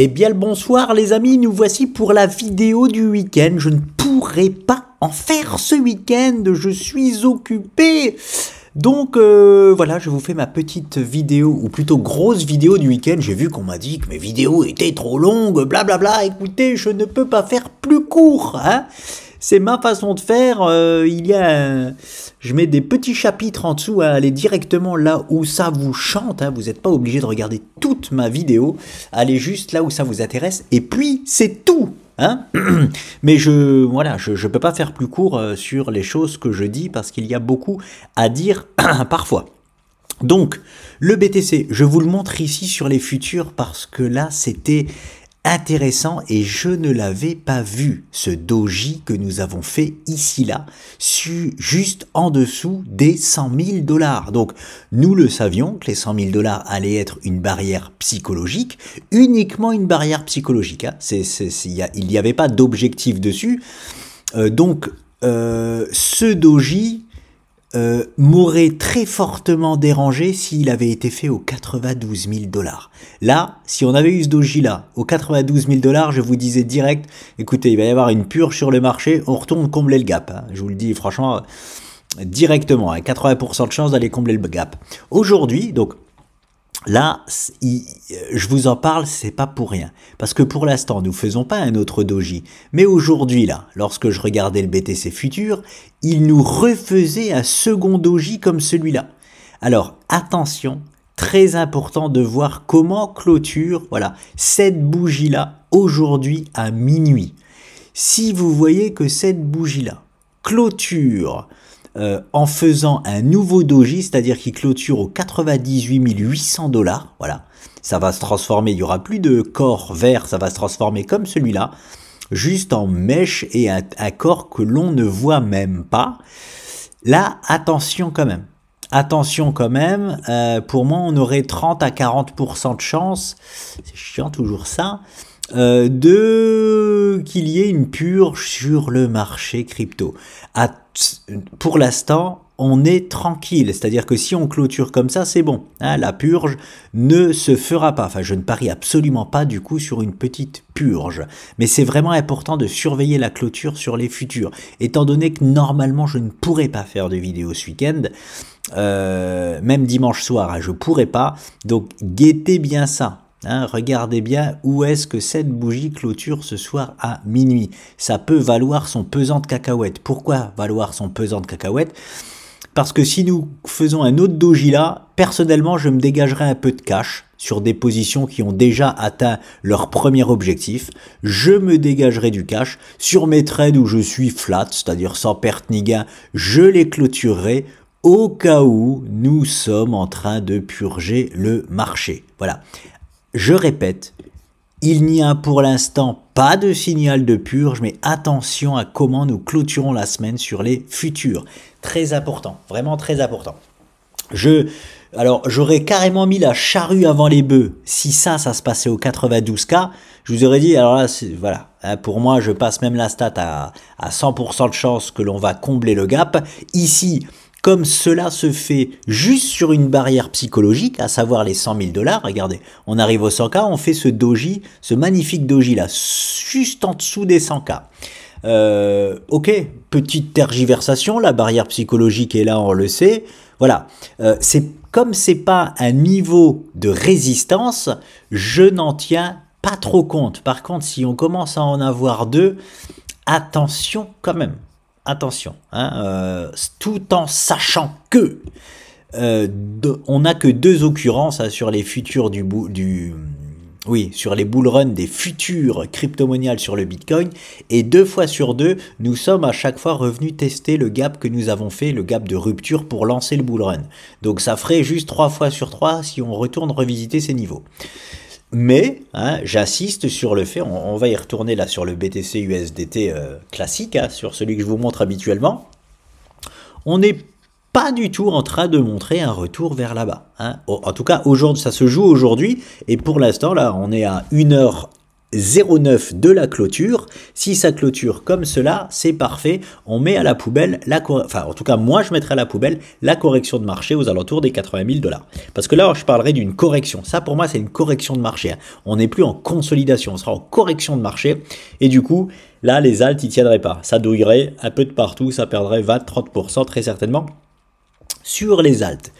Eh bien le bonsoir les amis, nous voici pour la vidéo du week-end. Je ne pourrai pas en faire ce week-end, je suis occupé. Donc voilà, je vous fais ma petite vidéo, ou plutôt grosse vidéo du week-end. J'ai vu qu'on m'a dit que mes vidéos étaient trop longues, blablabla. Écoutez, je ne peux pas faire plus court, hein. C'est ma façon de faire, je mets des petits chapitres en dessous à aller directement là où ça vous chante, hein. Vous n'êtes pas obligé de regarder toute ma vidéo, allez juste là où ça vous intéresse, et puis c'est tout, hein. Mais voilà, je peux pas faire plus court sur les choses que je dis, parce qu'il y a beaucoup à dire parfois. Donc, le BTC, je vous le montre ici sur les futurs, parce que là, c'était intéressant et je ne l'avais pas vu, ce doji que nous avons fait ici là, juste en dessous des 100 000 $. Donc nous le savions que les 100 000 $ allaient être une barrière psychologique, uniquement une barrière psychologique, hein. Il n'y avait pas d'objectif dessus, donc ce doji m'aurait très fortement dérangé s'il avait été fait aux 92 000 $. Là, si on avait eu ce doji là aux 92 000 $, je vous disais direct, écoutez, il va y avoir une purge sur le marché, on retourne combler le gap, hein. Je vous le dis franchement, directement, à 80% de chance d'aller combler le gap. Aujourd'hui, donc, là, je vous en parle, c'est pas pour rien. Parce que pour l'instant, nous faisons pas un autre doji. Mais aujourd'hui, là, lorsque je regardais le BTC Futur, il nous refaisait un second doji comme celui-là. Alors, attention, très important de voir comment clôture, voilà, cette bougie-là, aujourd'hui à minuit. Si vous voyez que cette bougie-là clôture en faisant un nouveau doji, c'est-à-dire qu'il clôture aux 98 800 $, voilà, ça va se transformer, il n'y aura plus de corps vert, ça va se transformer comme celui-là, juste en mèche et un corps que l'on ne voit même pas. Là, attention quand même. Attention quand même, pour moi on aurait 30 à 40% de chance, c'est chiant toujours ça, qu'il y ait une purge sur le marché crypto. Pour l'instant, on est tranquille, c'est-à-dire que si on clôture comme ça, c'est bon, hein, la purge ne se fera pas. Enfin, je ne parie absolument pas du coup sur une petite purge, mais c'est vraiment important de surveiller la clôture sur les futurs, étant donné que normalement je ne pourrais pas faire de vidéo ce week-end, même dimanche soir, hein, je pourrais pas, donc guettez bien ça. Hein, regardez bien où est-ce que cette bougie clôture ce soir à minuit. Ça peut valoir son pesant de cacahuètes. Pourquoi valoir son pesant de cacahuètes? Parce que si nous faisons un autre doji là, personnellement, je me dégagerai un peu de cash sur des positions qui ont déjà atteint leur premier objectif. Je me dégagerai du cash sur mes trades où je suis flat, c'est-à-dire sans perte ni gain. Je les clôturerai au cas où nous sommes en train de purger le marché. Voilà. Je répète, il n'y a pour l'instant pas de signal de purge, mais attention à comment nous clôturons la semaine sur les futurs. Très important, vraiment très important. Alors, j'aurais carrément mis la charrue avant les bœufs. Si ça se passait au 92K, je vous aurais dit, alors là, voilà, hein, pour moi, je passe même la stat à 100% de chance que l'on va combler le gap. Ici, comme cela se fait juste sur une barrière psychologique, à savoir les 100 000 $, regardez, on arrive au 100K, on fait ce doji, ce magnifique doji là, juste en dessous des 100K. Ok, petite tergiversation, la barrière psychologique est là, on le sait. Voilà, comme c'est pas un niveau de résistance, je n'en tiens pas trop compte. Par contre, si on commence à en avoir deux, attention quand même. Attention, hein, tout en sachant que on n'a que deux occurrences, hein, sur les futurs sur les bull runs des futurs crypto-monnaies sur le Bitcoin, et 2 fois sur 2, nous sommes à chaque fois revenus tester le gap que nous avons fait, le gap de rupture pour lancer le bull run. Donc ça ferait juste 3 fois sur 3 si on retourne revisiter ces niveaux. Mais, hein, j'insiste sur le fait, on va y retourner là sur le BTC USDT classique, hein, sur celui que je vous montre habituellement. On n'est pas du tout en train de montrer un retour vers là-bas, hein. En tout cas, aujourd'hui, ça se joue aujourd'hui, et pour l'instant, là, on est à 1h 0,9 de la clôture. Si ça clôture comme cela, c'est parfait. On met à la poubelle, enfin en tout cas moi je mettrai à la poubelle la correction de marché aux alentours des 80 000 $. Parce que là je parlerai d'une correction. Ça pour moi c'est une correction de marché. On n'est plus en consolidation, on sera en correction de marché. Et du coup, là les alts ils tiendraient pas. Ça douillerait un peu de partout, ça perdrait 20-30% très certainement sur les alts.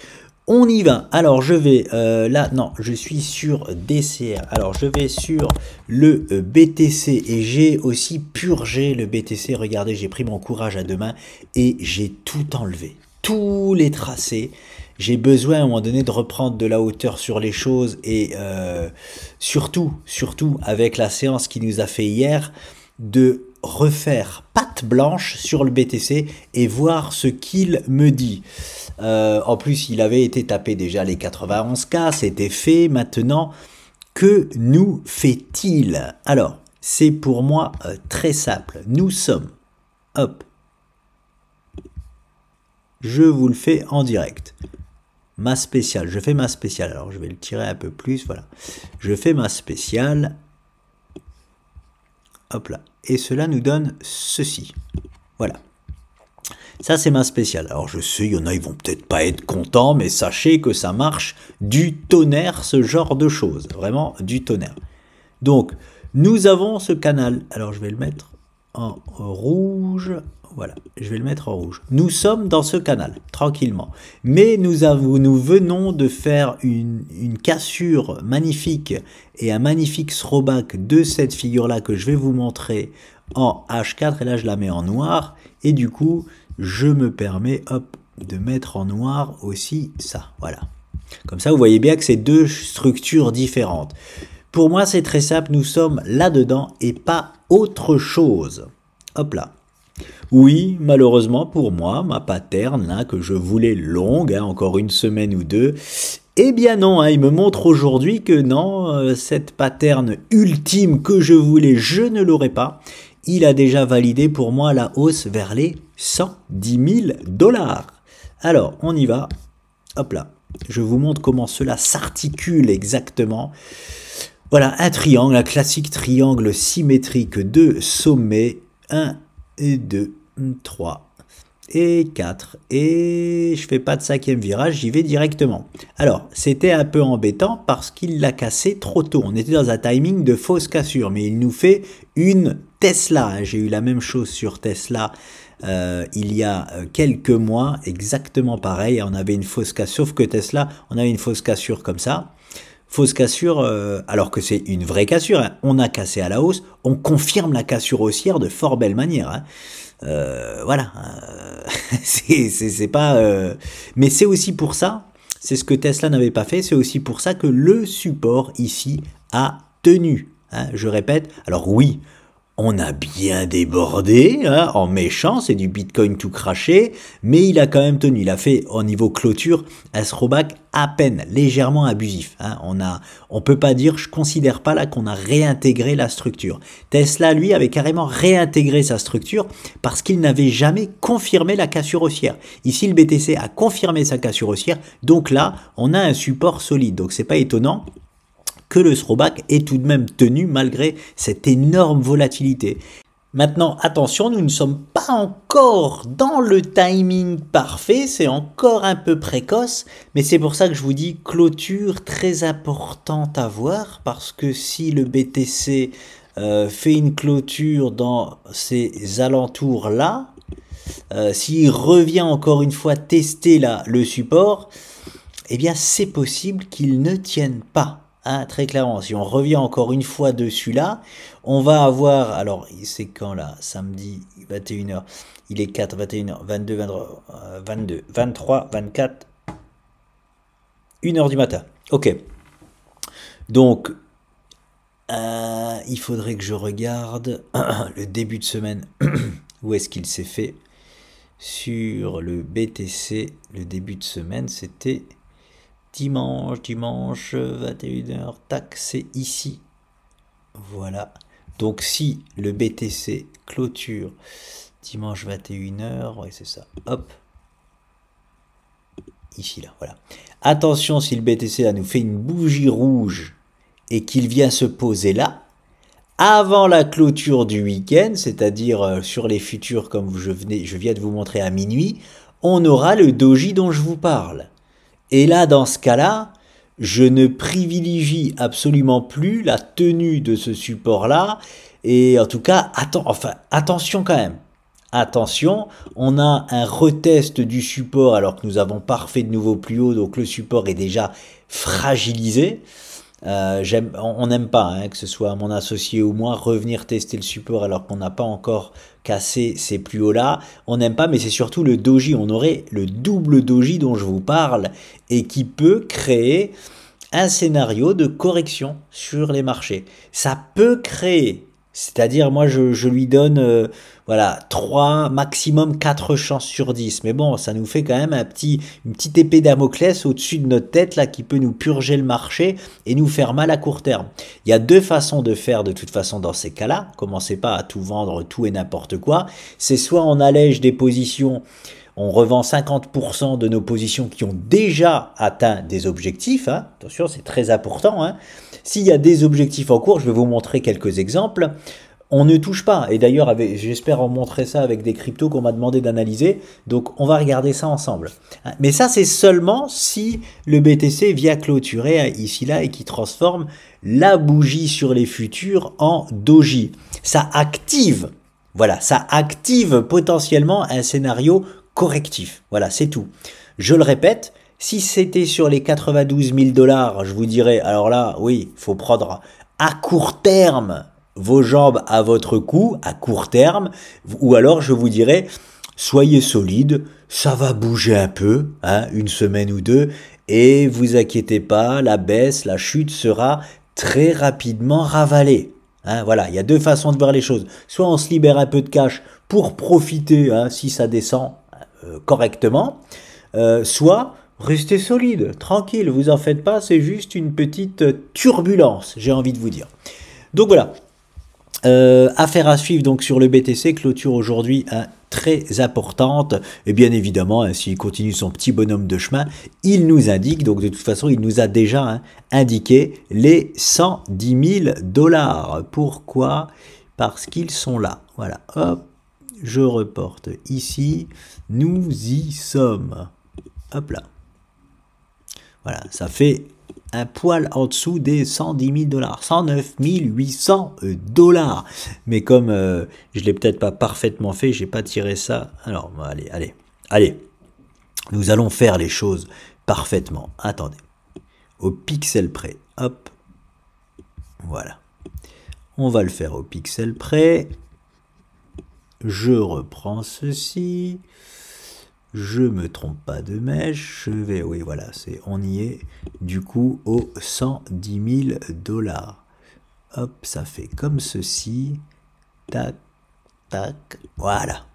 On y va. Alors je vais là, non, je suis sur DCR. Alors je vais sur le BTC et j'ai aussi purgé le BTC. Regardez, j'ai pris mon courage à deux mains et j'ai tout enlevé, tous les tracés. J'ai besoin à un moment donné de reprendre de la hauteur sur les choses et surtout avec la séance qui nous a fait hier, de refaire patte blanche sur le BTC et voir ce qu'il me dit. En plus, il avait été tapé déjà les 91K, c'était fait. Maintenant, que nous fait-il? Alors, c'est pour moi très simple. Nous sommes, hop, je vous le fais en direct. Ma spéciale, je fais ma spéciale. Alors, je vais le tirer un peu plus, voilà. Je fais ma spéciale. Hop là. Et cela nous donne ceci. Voilà. Ça, c'est ma spéciale. Alors, je sais, il y en a, ils vont peut-être pas être contents, mais sachez que ça marche du tonnerre, ce genre de choses. Vraiment, du tonnerre. Donc, nous avons ce canal. Alors, je vais le mettre en rouge. Voilà, je vais le mettre en rouge. Nous sommes dans ce canal, tranquillement. Mais nous venons de faire une cassure magnifique et un magnifique throwback de cette figure-là que je vais vous montrer en H4. Et là, je la mets en noir. Et du coup, je me permets, hop, de mettre en noir aussi ça. Voilà. Comme ça, vous voyez bien que c'est deux structures différentes. Pour moi, c'est très simple. Nous sommes là-dedans et pas autre chose. Hop là. Oui, malheureusement pour moi, ma pattern là, que je voulais longue, hein, encore une semaine ou deux, eh bien non, hein, il me montre aujourd'hui que non, cette pattern ultime que je voulais, je ne l'aurai pas. Il a déjà validé pour moi la hausse vers les 110 000 $. Alors, on y va. Hop là. Je vous montre comment cela s'articule exactement. Voilà, un triangle, un classique triangle symétrique de sommet. 1 et 2, 3 et 4. Et je fais pas de cinquième virage, j'y vais directement. Alors, c'était un peu embêtant parce qu'il l'a cassé trop tôt. On était dans un timing de fausse cassure, mais il nous fait une Tesla. J'ai eu la même chose sur Tesla il y a quelques mois, exactement pareil. On avait une fausse cassure, sauf que Tesla, on avait une fausse cassure comme ça. Fausse cassure, alors que c'est une vraie cassure, hein. On a cassé à la hausse, on confirme la cassure haussière de fort belle manière. Hein. Voilà, c'est pas... Mais c'est aussi pour ça, c'est ce que Tesla n'avait pas fait, c'est aussi pour ça que le support ici a tenu. Hein. Je répète, alors oui, on a bien débordé, hein, en méchant, c'est du Bitcoin tout craché, mais il a quand même tenu. Il a fait, au niveau clôture, un throwback à peine, légèrement abusif. Hein. On peut pas dire, je considère pas là qu'on a réintégré la structure. Tesla, lui, avait carrément réintégré sa structure parce qu'il n'avait jamais confirmé la cassure haussière. Ici, le BTC a confirmé sa cassure haussière, donc là, on a un support solide. Donc, c'est pas étonnant que le throwback est tout de même tenu malgré cette énorme volatilité. Maintenant, attention, nous ne sommes pas encore dans le timing parfait, c'est encore un peu précoce, mais c'est pour ça que je vous dis clôture très importante à voir, parce que si le BTC fait une clôture dans ces alentours-là, s'il revient encore une fois tester le support, eh bien c'est possible qu'il ne tienne pas. Hein, très clairement, si on revient encore une fois dessus là, on va avoir, alors c'est quand là, samedi 21h, il est 4, 21h, 22, 22, 23, 24, 1h du matin. Ok. Donc, il faudrait que je regarde le début de semaine, où est-ce qu'il s'est fait. Sur le BTC, le début de semaine, c'était... Dimanche, 21h, tac, c'est ici. Voilà. Donc, si le BTC clôture dimanche 21h, ouais, c'est ça. Hop. Ici, là, voilà. Attention, si le BTC là, nous fait une bougie rouge et qu'il vient se poser là, avant la clôture du week-end, c'est-à-dire sur les futurs comme je viens de vous montrer à minuit, on aura le doji dont je vous parle. Et là, dans ce cas-là, je ne privilégie absolument plus la tenue de ce support-là. Et en tout cas, attention quand même. Attention, on a un retest du support alors que nous avons pas refait de nouveau plus haut, donc le support est déjà fragilisé. On n'aime pas que ce soit mon associé ou moi revenir tester le support alors qu'on n'a pas encore cassé ces plus hauts là. On n'aime pas, mais c'est surtout le doji. On aurait le double doji dont je vous parle et qui peut créer un scénario de correction sur les marchés. Ça peut créer, c'est-à-dire moi je lui donne voilà 3 maximum 4 chances sur 10, mais bon ça nous fait quand même une petite épée Damoclès au-dessus de notre tête là qui peut nous purger le marché et nous faire mal à court terme. Il y a 2 façons de faire de toute façon dans ces cas-là. Commencez pas à tout vendre tout et n'importe quoi. C'est soit on allège des positions, on revend 50% de nos positions qui ont déjà atteint des objectifs. Attention, c'est très important. S'il y a des objectifs en cours, je vais vous montrer quelques exemples. On ne touche pas. Et d'ailleurs, j'espère en montrer ça avec des cryptos qu'on m'a demandé d'analyser. Donc, on va regarder ça ensemble. Mais ça, c'est seulement si le BTC vient clôturer ici, là, et qui transforme la bougie sur les futurs en doji. Ça active, voilà, ça active potentiellement un scénario correctif. Voilà, c'est tout. Je le répète, si c'était sur les 92 000 $, je vous dirais, alors là, oui, il faut prendre à court terme vos jambes à votre cou, à court terme, ou alors je vous dirais, soyez solide, ça va bouger un peu, une semaine ou deux, et vous inquiétez pas, la baisse, la chute sera très rapidement ravalée. Voilà, il y a 2 façons de voir les choses. Soit on se libère un peu de cash pour profiter si ça descend correctement, soit restez solide, tranquille, vous en faites pas, c'est juste une petite turbulence, j'ai envie de vous dire. Donc voilà, affaire à suivre donc sur le BTC, clôture aujourd'hui très importante, et bien évidemment, s'il continue son petit bonhomme de chemin, il nous indique, donc de toute façon, il nous a déjà indiqué les 110 000 $. Pourquoi? Parce qu'ils sont là. Voilà, hop, je reporte ici, nous y sommes. Hop là. Voilà, ça fait un poil en dessous des 110 000 $, 109 800 $. Mais comme je l'ai peut-être pas parfaitement fait, j'ai pas tiré ça. Alors, allez, nous allons faire les choses parfaitement. Attendez, au pixel près, hop, voilà. On va le faire au pixel près. Je reprends ceci. Je me trompe pas de mèche, je vais, oui voilà, on y est, du coup, aux 110 000 $. Hop, ça fait comme ceci, tac, tac, voilà.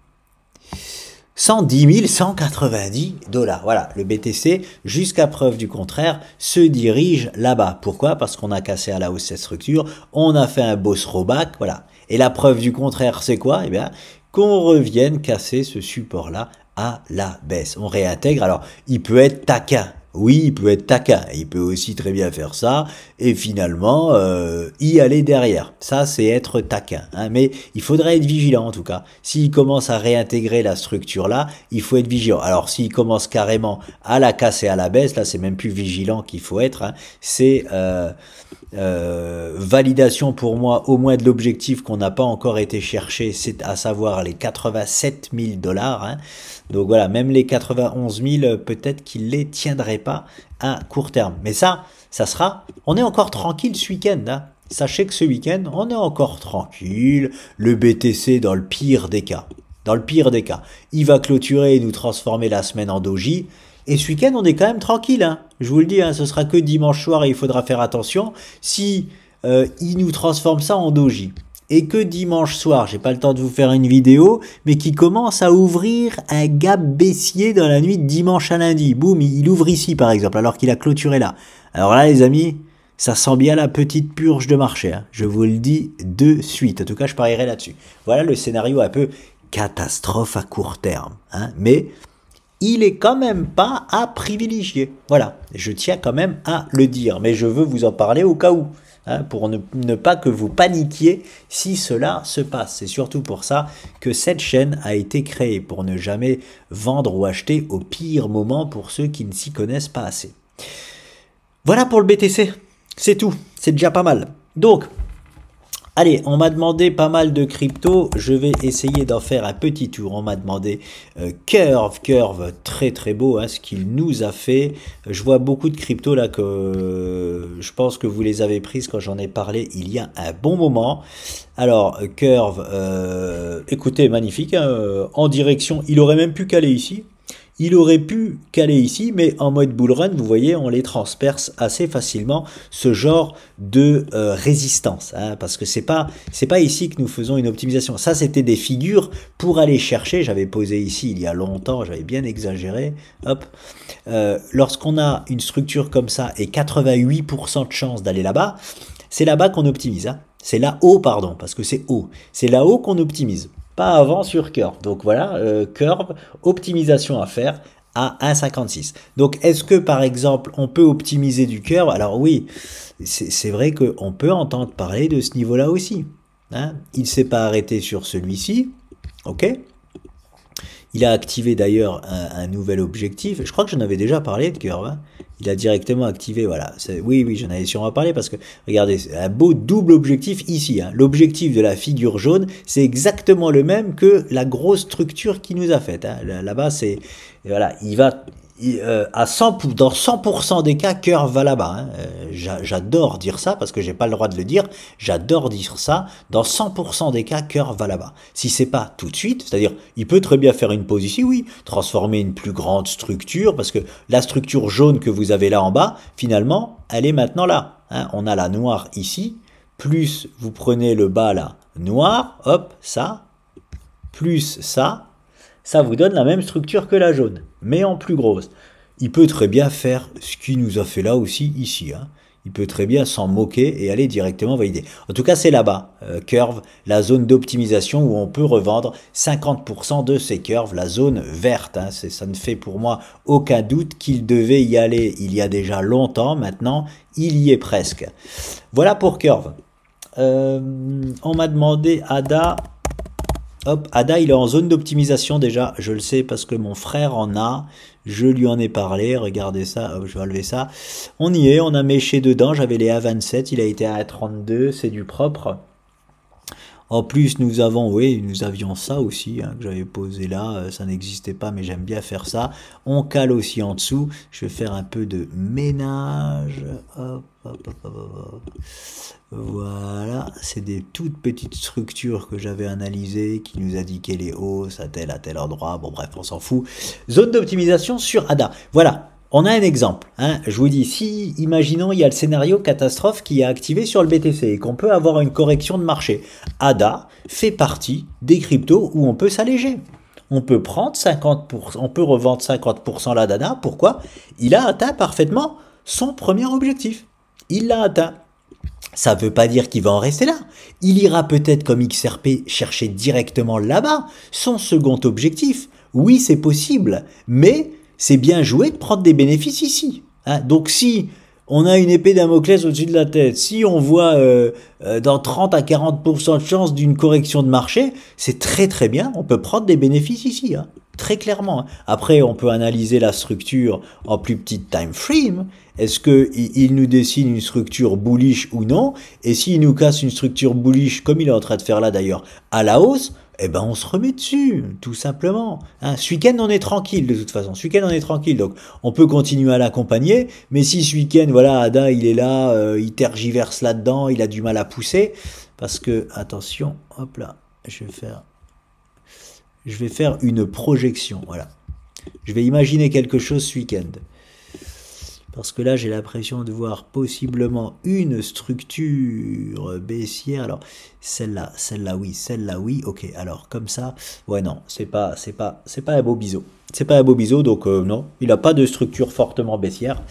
110 190 $, voilà, le BTC, jusqu'à preuve du contraire, se dirige là-bas. Pourquoi? Parce qu'on a cassé à la hausse cette structure, on a fait un beau throwback, voilà. Et la preuve du contraire, c'est quoi? Eh bien, qu'on revienne casser ce support-là à la baisse. On réintègre. Alors, il peut être taquin. Oui, il peut être taquin. Il peut aussi très bien faire ça et finalement y aller derrière. Ça, c'est être taquin. Mais il faudrait être vigilant en tout cas. S'il commence à réintégrer la structure là, il faut être vigilant. Alors, s'il commence carrément à la casser à la baisse, là, c'est même plus vigilant qu'il faut être. C'est validation pour moi au moins de l'objectif qu'on n'a pas encore été chercher, c'est à savoir les 87 000 $. Donc voilà, même les 91 000, peut-être qu'ils les tiendraient pas à court terme. Mais ça sera, on est encore tranquille ce week-end. Sachez que ce week-end, on est encore tranquille. Le BTC dans le pire des cas. Dans le pire des cas. Il va clôturer et nous transformer la semaine en doji. Et ce week-end, on est quand même tranquille. Je vous le dis, ce sera que dimanche soir et il faudra faire attention. Si il nous transforme ça en doji. Et que dimanche soir, j'ai pas le temps de vous faire une vidéo, mais qui commence à ouvrir un gap baissier dans la nuit de dimanche à lundi. Boum, il ouvre ici par exemple, alors qu'il a clôturé là. Alors là les amis, ça sent bien la petite purge de marché. Je vous le dis de suite. En tout cas, je parierai là-dessus. Voilà le scénario un peu catastrophe à court terme. Mais il est quand même pas à privilégier. Voilà, je tiens quand même à le dire, mais je veux vous en parler au cas où. hein, pour ne pas que vous paniquiez si cela se passe. C'est surtout pour ça que cette chaîne a été créée, pour ne jamais vendre ou acheter au pire moment pour ceux qui ne s'y connaissent pas assez. Voilà pour le BTC, c'est tout, c'est déjà pas mal. Donc, allez, on m'a demandé pas mal de crypto, je vais essayer d'en faire un petit tour. On m'a demandé Curve, très très beau hein, ce qu'il nous a fait. Je vois beaucoup de crypto là que je pense que vous les avez prises quand j'en ai parlé il y a un bon moment. Alors Curve, écoutez, magnifique, hein, en direction, il aurait même pu caler ici. Il aurait pu caler ici, mais en mode bull run, vous voyez, on les transperce assez facilement, ce genre de résistance. Hein, parce que c'est pas ici que nous faisons une optimisation. Ça, c'était des figures pour aller chercher. J'avais posé ici il y a longtemps, j'avais bien exagéré. Hop. Lorsqu'on a une structure comme ça et 88% de chance d'aller là-bas, c'est là-bas qu'on optimise. Hein. C'est là-haut, pardon, parce que c'est haut. C'est là-haut qu'on optimise. Pas avant sur Curve. Donc voilà, Curve, optimisation à faire à 1,56. Donc est-ce que par exemple on peut optimiser du Curve? Alors oui, c'est vrai qu'on peut entendre parler de ce niveau-là aussi. Hein, il ne s'est pas arrêté sur celui-ci. Ok. Il a activé d'ailleurs un nouvel objectif. Je crois que j'en avais déjà parlé de Curve. Hein. Il a directement activé, voilà. Oui, j'en avais sûrement parlé parce que, regardez, c'est un beau double objectif ici. Hein. L'objectif de la figure jaune, c'est exactement le même que la grosse structure qu'il nous a faite. Hein. Là-bas, c'est, voilà, il va... à 100, dans 100% des cas, Curve va là-bas. Hein. J'adore dire ça parce que j'ai pas le droit de le dire. J'adore dire ça. Dans 100% des cas, Curve va là-bas. Si c'est pas tout de suite, c'est-à-dire, il peut très bien faire une pause ici, oui, transformer une plus grande structure parce que la structure jaune que vous avez là en bas, finalement, elle est maintenant là. Hein. On a la noire ici, plus vous prenez le bas là, noir, hop, ça, plus ça. Ça vous donne la même structure que la jaune, mais en plus grosse. Il peut très bien faire ce qu'il nous a fait là aussi, ici. Hein. Il peut très bien s'en moquer et aller directement valider. En tout cas, c'est là-bas, Curve, la zone d'optimisation où on peut revendre 50% de ces curves, la zone verte. Hein. Ça ne fait pour moi aucun doute qu'il devait y aller il y a déjà longtemps. Maintenant, il y est presque. Voilà pour Curve. On m'a demandé ADA... Hop, ADA, il est en zone d'optimisation déjà, je le sais parce que mon frère en a, je lui en ai parlé, regardez ça, hop, je vais enlever ça. On y est, on a méché dedans, j'avais les A27, il a été à A32, c'est du propre. En plus, nous avions ça aussi, hein, que j'avais posé là, ça n'existait pas, mais j'aime bien faire ça. On cale aussi en dessous, je vais faire un peu de ménage, hop. Voilà, c'est des toutes petites structures que j'avais analysées, qui nous indiquaient les hausses à tel endroit, bon bref, on s'en fout. Zone d'optimisation sur ADA, voilà. On a un exemple, hein. Je vous dis, si, imaginons, il y a le scénario catastrophe qui est activé sur le BTC et qu'on peut avoir une correction de marché. ADA fait partie des cryptos où on peut s'alléger. On peut prendre 50%, on peut revendre 50% là d'ADA. Pourquoi? Il a atteint parfaitement son premier objectif. Il l'a atteint. Ça ne veut pas dire qu'il va en rester là. Il ira peut-être comme XRP chercher directement là-bas son second objectif. Oui, c'est possible, mais... c'est bien joué de prendre des bénéfices ici. Hein. Donc si on a une épée Damoclès au-dessus de la tête, si on voit dans 30 à 40% de chance d'une correction de marché, c'est très très bien, on peut prendre des bénéfices ici, hein. Très clairement. Hein. Après, on peut analyser la structure en plus petite time frame. Est-ce qu'il nous dessine une structure bullish ou non? Et s'il nous casse une structure bullish, comme il est en train de faire là d'ailleurs, à la hausse, eh ben on se remet dessus, tout simplement. Hein, ce week-end, on est tranquille de toute façon. Ce week-end, on est tranquille, donc on peut continuer à l'accompagner. Mais si ce week-end, voilà, Ada, il est là, il tergiverse là-dedans, il a du mal à pousser, parce que, attention, hop là, je vais faire une projection, voilà. Je vais imaginer quelque chose ce week-end. Parce que là, j'ai l'impression de voir possiblement une structure baissière. Alors, celle-là, oui. Ok, alors, comme ça, ouais, non, c'est pas un beau biseau. C'est pas un beau biseau, donc non, il n'a pas de structure fortement baissière.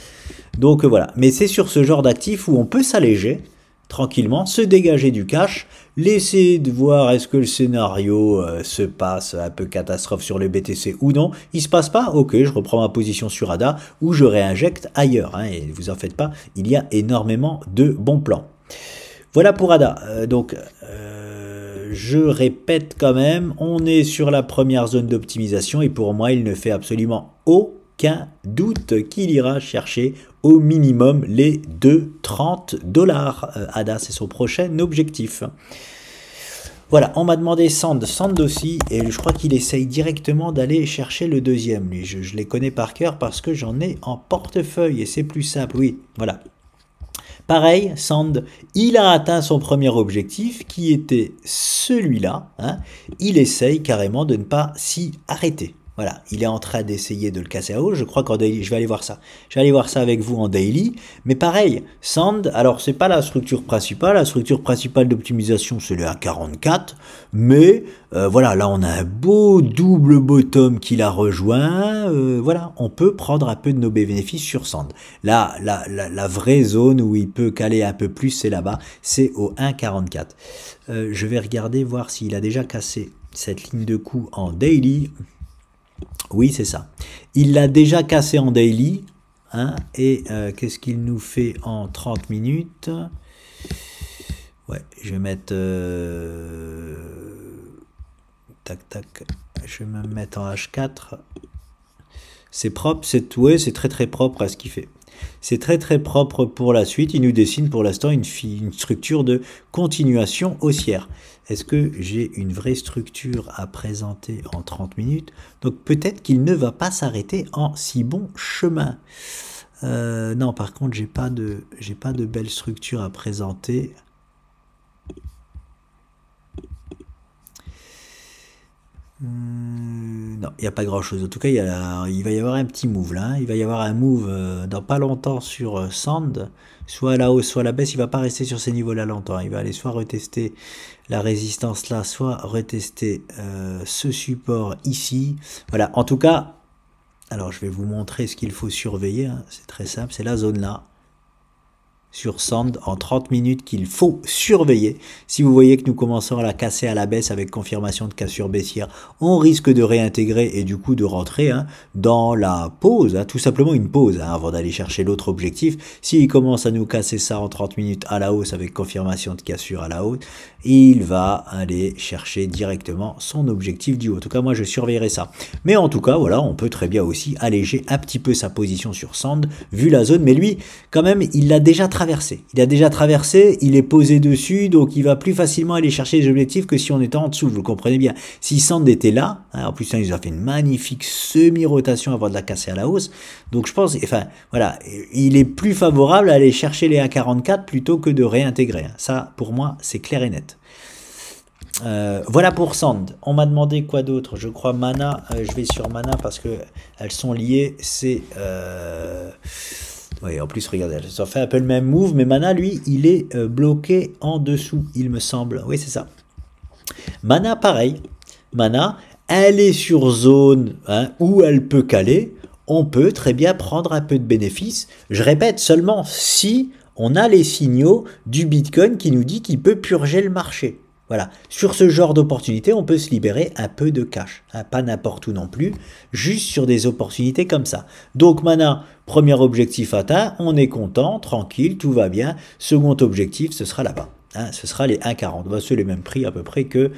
Donc voilà, mais c'est sur ce genre d'actif où on peut s'alléger tranquillement, se dégager du cash, laisser de voir est-ce que le scénario se passe un peu catastrophe sur les BTC ou non. Il se passe pas, ok, je reprends ma position sur ADA ou je réinjecte ailleurs. Hein, et vous en faites pas, il y a énormément de bons plans. Voilà pour ADA. Je répète quand même, on est sur la première zone d'optimisation et pour moi, il ne fait absolument aucun doute qu'il ira chercher au minimum les 2,30 $. ADA, c'est son prochain objectif. Voilà, on m'a demandé Sand aussi, et je crois qu'il essaye directement d'aller chercher le deuxième, lui. Je les connais par cœur parce que j'en ai en portefeuille, et c'est plus simple, oui, voilà. Pareil, Sand, il a atteint son premier objectif, qui était celui-là, hein. Il essaye carrément de ne pas s'y arrêter. Voilà, il est en train d'essayer de le casser à haut. Je crois qu'en daily, je vais aller voir ça. Je vais aller voir ça avec vous en daily. Mais pareil, Sand, alors c'est pas la structure principale. La structure principale d'optimisation, c'est le 1,44. Mais voilà, là on a un beau double bottom qui l'a rejoint. Voilà, on peut prendre un peu de nos bénéfices sur Sand. Là, la vraie zone où il peut caler un peu plus, c'est là-bas. C'est au 1,44. Je vais regarder, voir s'il a déjà cassé cette ligne de coup en daily. Oui, c'est ça. Il l'a déjà cassé en daily. Hein, et qu'est-ce qu'il nous fait en 30 minutes? Ouais, je vais mettre... tac, tac. Je vais me mettre en H4. C'est propre, c'est très très propre à ce qu'il fait. C'est très très propre pour la suite. Il nous dessine pour l'instant une structure de continuation haussière. Est-ce que j'ai une vraie structure à présenter en 30 minutes? Donc peut-être qu'il ne va pas s'arrêter en si bon chemin. Non, par contre, j'ai pas de belle structure à présenter. Non, il n'y a pas grand chose. En tout cas, il va y avoir un petit move là. Hein. Il va y avoir un move dans pas longtemps sur Sand, soit à la hausse, soit à la baisse. Il va pas rester sur ces niveaux-là longtemps. Il va aller soit retester la résistance là, soit retester ce support ici. Voilà, en tout cas, alors je vais vous montrer ce qu'il faut surveiller. Hein. C'est très simple, c'est la zone là. Sur Sand en 30 minutes qu'il faut surveiller. Si vous voyez que nous commençons à la casser à la baisse avec confirmation de cassure baissière, on risque de réintégrer et du coup de rentrer dans la pause, tout simplement une pause avant d'aller chercher l'autre objectif. S'il commence à nous casser ça en 30 minutes à la hausse avec confirmation de cassure à la hausse, il va aller chercher directement son objectif du haut. En tout cas, moi je surveillerai ça. Mais en tout cas, voilà, on peut très bien aussi alléger un petit peu sa position sur Sand, vu la zone. Mais lui, quand même, il l'a déjà traversé. Il a déjà traversé, il est posé dessus, donc il va plus facilement aller chercher les objectifs que si on était en dessous, vous le comprenez bien. Si Sand était là, en plus il a fait une magnifique semi-rotation avant de la casser à la hausse, donc je pense, enfin voilà, il est plus favorable à aller chercher les 1,44 plutôt que de réintégrer. Ça, pour moi, c'est clair et net. Voilà pour Sand. On m'a demandé quoi d'autre? Je crois Mana. Je vais sur Mana parce que elles sont liées. C'est oui, en plus, regardez, ça fait un peu le même move, mais Mana, lui, il est bloqué en dessous, il me semble. Oui, c'est ça. Mana, pareil. Mana, elle est sur zone où elle peut caler. On peut très bien prendre un peu de bénéfice. Je répète, seulement si on a les signaux du Bitcoin qui nous dit qu'il peut purger le marché. Voilà, sur ce genre d'opportunité, on peut se libérer un peu de cash, pas n'importe où non plus, juste sur des opportunités comme ça. Donc Mana, premier objectif atteint, on est content, tranquille, tout va bien. Second objectif, ce sera là-bas. Ce sera les 1,40. C'est les mêmes prix à peu près que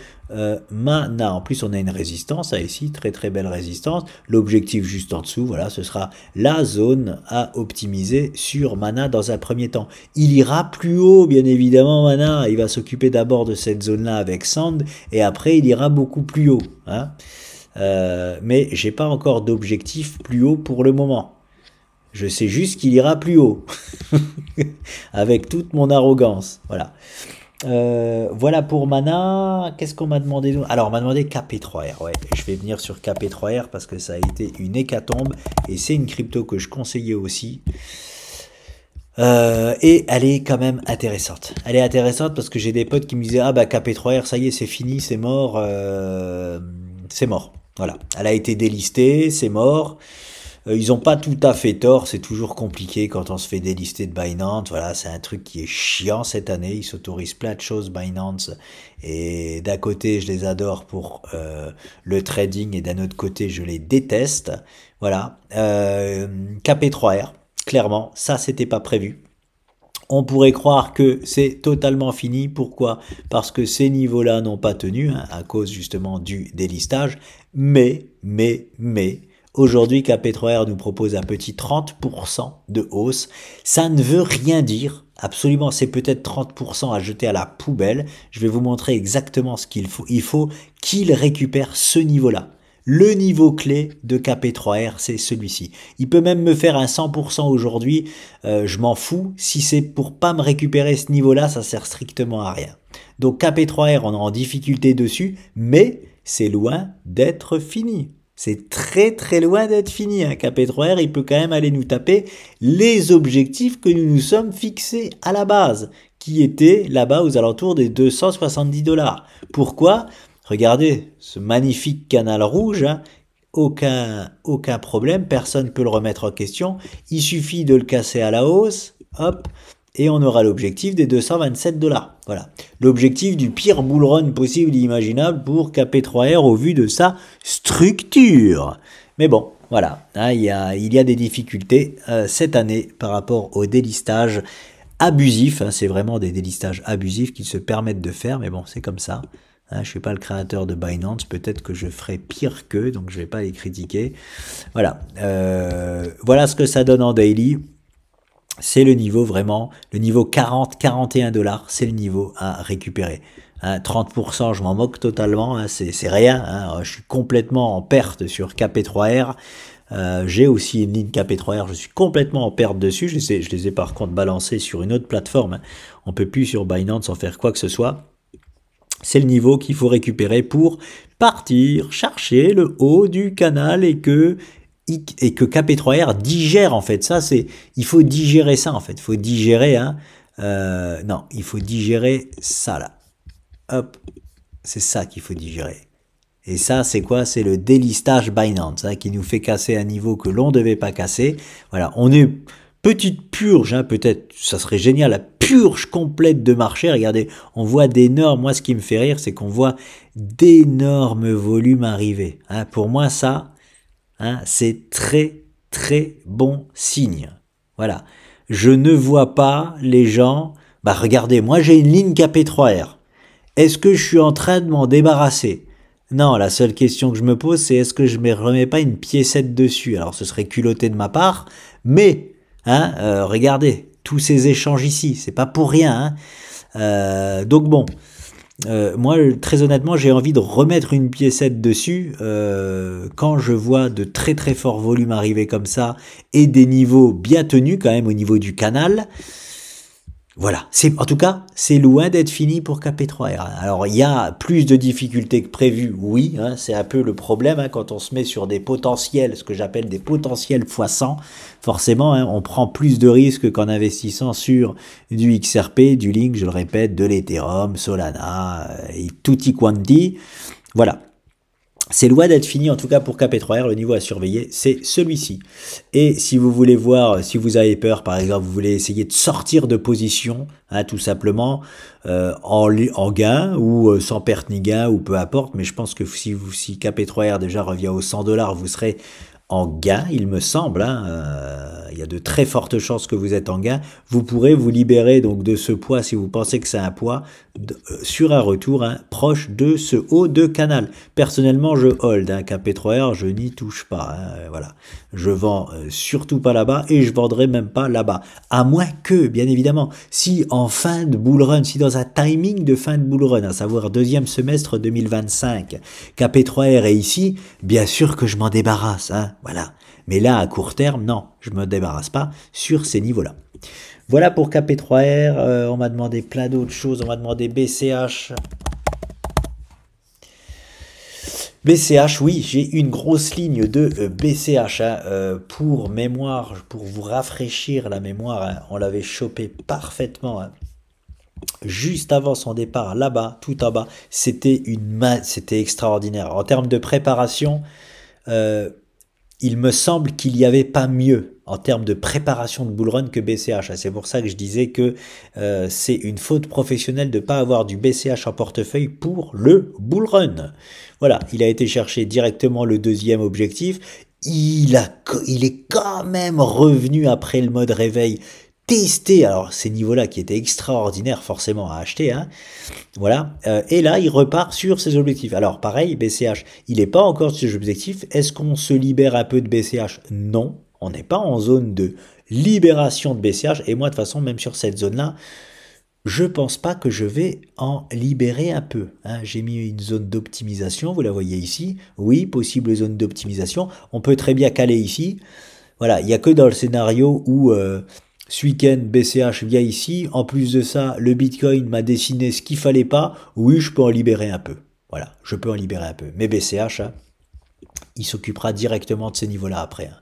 Mana. En plus, on a une résistance ici, très très belle résistance. L'objectif juste en dessous, voilà, ce sera la zone à optimiser sur Mana dans un premier temps. Il ira plus haut, bien évidemment, Mana. Il va s'occuper d'abord de cette zone-là avec Sand et après, il ira beaucoup plus haut. Mais j'ai pas encore d'objectif plus haut pour le moment. Je sais juste qu'il ira plus haut. Avec toute mon arrogance. Voilà. Voilà pour Mana. Qu'est-ce qu'on m'a demandé? Alors, on m'a demandé KP3R. Ouais, je vais venir sur KP3R parce que ça a été une hécatombe. Et c'est une crypto que je conseillais aussi. Et elle est quand même intéressante. Elle est intéressante parce que j'ai des potes qui me disaient « Ah bah KP3R, ça y est, c'est fini, c'est mort. C'est mort. » Voilà. Elle a été délistée, c'est mort. Ils n'ont pas tout à fait tort, c'est toujours compliqué quand on se fait délister de Binance. Voilà, c'est un truc qui est chiant cette année. Ils s'autorisent plein de choses, Binance. Et d'un côté, je les adore pour le trading et d'un autre côté, je les déteste. Voilà. KP3R, clairement, ça, c'était pas prévu. On pourrait croire que c'est totalement fini. Pourquoi? Parce que ces niveaux-là n'ont pas tenu, hein, à cause justement du délistage. Mais, aujourd'hui, KP3R nous propose un petit 30% de hausse. Ça ne veut rien dire. Absolument, c'est peut-être 30% à jeter à la poubelle. Je vais vous montrer exactement ce qu'il faut. Il faut qu'il récupère ce niveau-là. Le niveau clé de KP3R, c'est celui-ci. Il peut même me faire un 100% aujourd'hui, je m'en fous. Si c'est pour pas me récupérer ce niveau-là, ça sert strictement à rien. Donc KP3R, on est en difficulté dessus, mais c'est loin d'être fini. C'est très loin d'être fini. Hein. KP3R, il peut quand même aller nous taper les objectifs que nous nous sommes fixés à la base, qui étaient là-bas aux alentours des 270 $. Pourquoi ? Regardez ce magnifique canal rouge, hein, aucun problème, personne ne peut le remettre en question. Il suffit de le casser à la hausse, hop, et on aura l'objectif des 227 $. Voilà, l'objectif du pire bull run possible et imaginable pour KP3R au vu de sa structure. Mais bon, voilà, hein, il y a des difficultés cette année par rapport au délistage abusif. Hein, c'est vraiment des délistages abusifs qu'ils se permettent de faire, mais bon, c'est comme ça. Hein, je suis pas le créateur de Binance, peut-être que je ferai pire qu'eux, donc je vais pas les critiquer. Voilà, voilà ce que ça donne en daily. C'est le niveau vraiment, le niveau 40-41 $, c'est le niveau à récupérer. Hein, 30%, je m'en moque totalement, hein, c'est rien. Hein, je suis complètement en perte sur KP3R. J'ai aussi une ligne KP3R, je suis complètement en perte dessus. Je les ai par contre balancés sur une autre plateforme. Hein. On peut plus sur Binance en faire quoi que ce soit. C'est le niveau qu'il faut récupérer pour partir chercher le haut du canal et que KP3R digère en fait. Ça, il faut digérer ça en fait. Il faut digérer, hein. Non, il faut digérer ça là. Hop, c'est ça qu'il faut digérer. Et ça, c'est quoi? C'est le délistage Binance, hein, qui nous fait casser un niveau que l'on ne devait pas casser. Voilà, on est petite purge, hein, peut-être, ça serait génial, la purge complète de marché. Regardez, on voit d'énormes, moi ce qui me fait rire, c'est qu'on voit d'énormes volumes arriver. Hein, pour moi, ça, hein, c'est très bon signe. Voilà, je ne vois pas les gens, bah regardez, moi j'ai une ligne KP3R. Est-ce que je suis en train de m'en débarrasser? Non, la seule question que je me pose, c'est est-ce que je ne remets pas une piécette dessus? Alors ce serait culotté de ma part, mais hein, regardez, tous ces échanges ici, c'est pas pour rien. Hein. Donc bon, moi très honnêtement, j'ai envie de remettre une piécette dessus quand je vois de très forts volumes arriver comme ça et des niveaux bien tenus quand même au niveau du canal. Voilà, en tout cas, c'est loin d'être fini pour KP3R. Alors, il y a plus de difficultés que prévu, oui, hein, c'est un peu le problème hein, quand on se met sur des potentiels, ce que j'appelle des potentiels x100. Forcément, hein, on prend plus de risques qu'en investissant sur du XRP, du Link, je le répète, de l'Ethereum, Solana et tutti quanti. Voilà. C'est loin d'être fini, en tout cas pour KP3R, le niveau à surveiller, c'est celui-ci. Et si vous voulez voir, si vous avez peur, par exemple, vous voulez essayer de sortir de position, hein, tout simplement, en gain, ou sans perte ni gain, ou peu importe, mais je pense que si KP3R déjà revient aux 100 $, vous serez en gain, il me semble, hein, il y a de très fortes chances que vous êtes en gain, vous pourrez vous libérer donc de ce poids, si vous pensez que c'est un poids, sur un retour hein, proche de ce haut de canal. Personnellement, je hold, hein, KP3R, je n'y touche pas, hein, voilà. Je vends surtout pas là-bas et je vendrai même pas là-bas. À moins que, bien évidemment, si en fin de bull run, si dans un timing de fin de bull run, à savoir deuxième semestre 2025, KP3R est ici, bien sûr que je m'en débarrasse, hein, voilà. Mais là, à court terme, non, je me débarrasse pas sur ces niveaux-là. Voilà pour KP3R, on m'a demandé plein d'autres choses, on m'a demandé BCH. BCH, oui, j'ai une grosse ligne de BCH, hein, pour mémoire, pour vous rafraîchir la mémoire, hein, on l'avait chopé parfaitement, hein, juste avant son départ, là-bas, tout en bas, c'était extraordinaire. En termes de préparation, il me semble qu'il n'y avait pas mieux en termes de préparation de bull run que BCH. C'est pour ça que je disais que c'est une faute professionnelle de ne pas avoir du BCH en portefeuille pour le bull run. Voilà, il a été chercher directement le deuxième objectif. Il est quand même revenu après le mode réveil testé alors ces niveaux-là qui étaient extraordinaires forcément à acheter, hein, voilà, et là il repart sur ses objectifs. Alors pareil, BCH, il n'est pas encore sur ses objectifs. Est-ce qu'on se libère un peu de BCH? Non, on n'est pas en zone de libération de BCH, et moi de toute façon même sur cette zone-là, je pense pas que je vais en libérer un peu, hein. J'ai mis une zone d'optimisation, vous la voyez ici, oui, possible zone d'optimisation, on peut très bien caler ici, voilà, il n'y a que dans le scénario où ce week-end BCH vient ici, en plus de ça, le Bitcoin m'a dessiné ce qu'il fallait pas, oui, je peux en libérer un peu, voilà, je peux en libérer un peu, mais BCH, hein, il s'occupera directement de ces niveaux-là après, hein.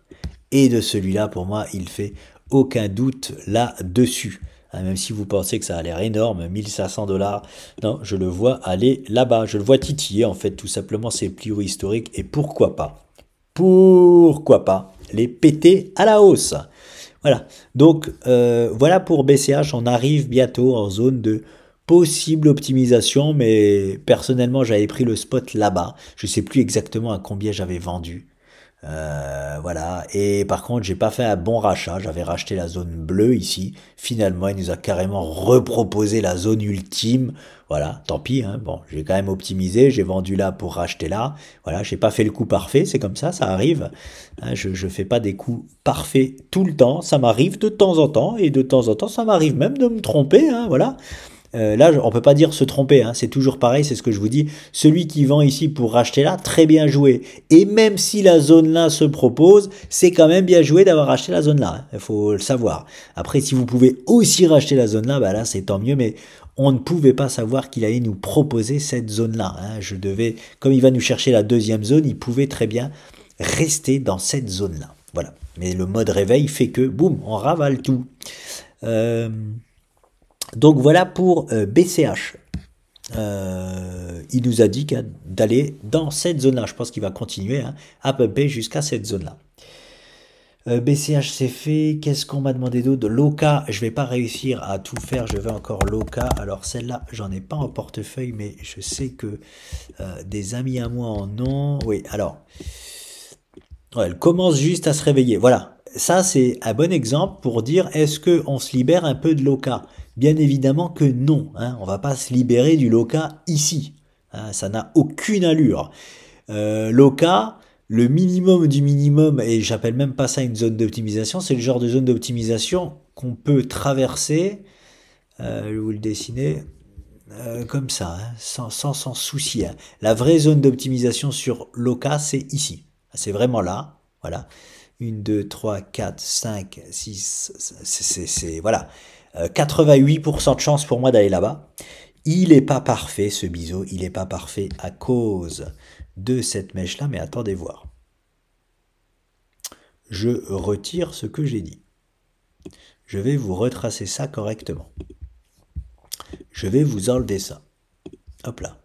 Et de celui-là, pour moi, il fait aucun doute là-dessus. Hein, même si vous pensez que ça a l'air énorme, 1500 $, non, je le vois aller là-bas. Je le vois titiller, en fait, tout simplement, c'est plus haut historique. Et pourquoi pas les péter à la hausse. Voilà, donc voilà pour BCH, on arrive bientôt en zone de possible optimisation, mais personnellement, j'avais pris le spot là-bas. Je sais plus exactement à combien j'avais vendu. Voilà, et par contre j'ai pas fait un bon rachat, j'avais racheté la zone bleue ici, finalement il nous a carrément reproposé la zone ultime, voilà, tant pis, hein. Bon, j'ai quand même optimisé, j'ai vendu là pour racheter là, voilà, j'ai pas fait le coup parfait, c'est comme ça arrive, hein, je fais pas des coups parfaits tout le temps, ça m'arrive de temps en temps, et de temps en temps ça m'arrive même de me tromper, hein, voilà. Là, on peut pas dire se tromper, hein, c'est toujours pareil, c'est ce que je vous dis. Celui qui vend ici pour racheter là, très bien joué. Et même si la zone là se propose, c'est quand même bien joué d'avoir acheté la zone là, hein, il faut le savoir. Après, si vous pouvez aussi racheter la zone là, bah là c'est tant mieux, mais on ne pouvait pas savoir qu'il allait nous proposer cette zone là, hein. Je devais, comme il va nous chercher la deuxième zone, il pouvait très bien rester dans cette zone là. Voilà. Mais le mode réveil fait que, boum, on ravale tout. Donc voilà pour BCH. Il nous a dit d'aller dans cette zone-là. Je pense qu'il va continuer, hein, à pumper jusqu'à cette zone-là. BCH c'est fait. Qu'est-ce qu'on m'a demandé d'autre? Loca, je vais pas réussir à tout faire. Je vais encore Loca. Alors celle-là, j'en ai pas en portefeuille, mais je sais que des amis à moi en ont. Oui, alors, ouais, elle commence juste à se réveiller. Voilà. Ça, c'est un bon exemple pour dire est-ce qu'on se libère un peu de Loca? Bien évidemment que non, hein, on va pas se libérer du Loca ici, hein, ça n'a aucune allure. Loca, le minimum du minimum, et j'appelle même pas ça une zone d'optimisation, c'est le genre de zone d'optimisation qu'on peut traverser, je vais vous le dessiner, comme ça, hein, sans souci. Hein. La vraie zone d'optimisation sur Loca, c'est ici, c'est vraiment là, voilà. 1, 2, 3, 4, 5, 6, c'est voilà. 88% de chance pour moi d'aller là-bas. Il n'est pas parfait ce biseau, il n'est pas parfait à cause de cette mèche-là, mais attendez voir. Je retire ce que j'ai dit. Je vais vous retracer ça correctement. Je vais vous enlever ça. Hop là.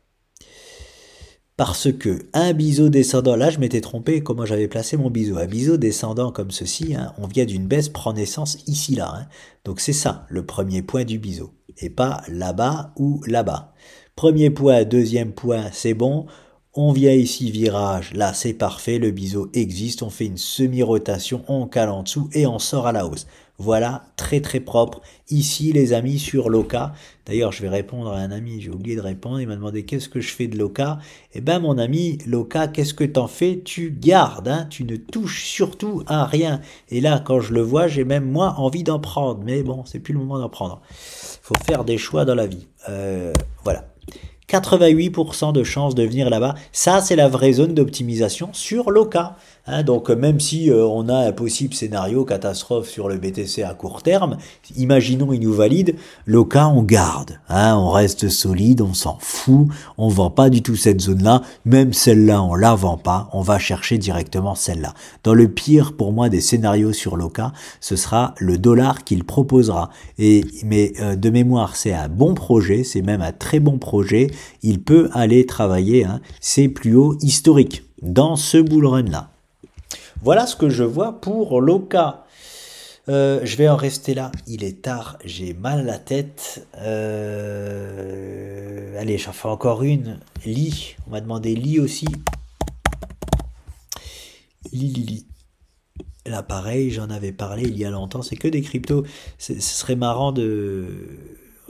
Parce que un biseau descendant, là je m'étais trompé comment j'avais placé mon biseau. Un biseau descendant comme ceci, hein, on vient d'une baisse, prend naissance ici là. Hein. Donc c'est ça le premier point du biseau. Et pas là-bas ou là-bas. Premier point, deuxième point, c'est bon. On vient ici, virage, là c'est parfait, le biseau existe, on fait une semi-rotation, on cale en dessous et on sort à la hausse. Voilà, très très propre. Ici les amis sur Loca, d'ailleurs je vais répondre à un ami, j'ai oublié de répondre, il m'a demandé qu'est-ce que je fais de Loca. Eh ben mon ami, Loca, qu'est-ce que t'en fais? Tu gardes, hein, tu ne touches surtout à rien. Et là quand je le vois, j'ai même moi envie d'en prendre, mais bon, c'est plus le moment d'en prendre. Faut faire des choix dans la vie. Voilà. 88% de chances de venir là-bas. Ça, c'est la vraie zone d'optimisation sur Loca. Hein, donc, même si on a un possible scénario catastrophe sur le BTC à court terme, imaginons il nous valide, Loca, on garde. Hein, on reste solide, on s'en fout, on vend pas du tout cette zone-là. Même celle-là, on la vend pas. On va chercher directement celle-là. Dans le pire, pour moi, des scénarios sur Loca, ce sera le dollar qu'il proposera. Mais de mémoire, c'est un bon projet, c'est même un très bon projet. Il peut aller travailler ses plus hauts historiques dans ce bull run là. Voilà ce que je vois pour Loca. Je vais en rester là. Il est tard, j'ai mal à la tête. Allez, j'en fais encore une. Li, on m'a demandé Li aussi. Li. Là, pareil, j'en avais parlé il y a longtemps, c'est que des cryptos. Ce serait marrant de...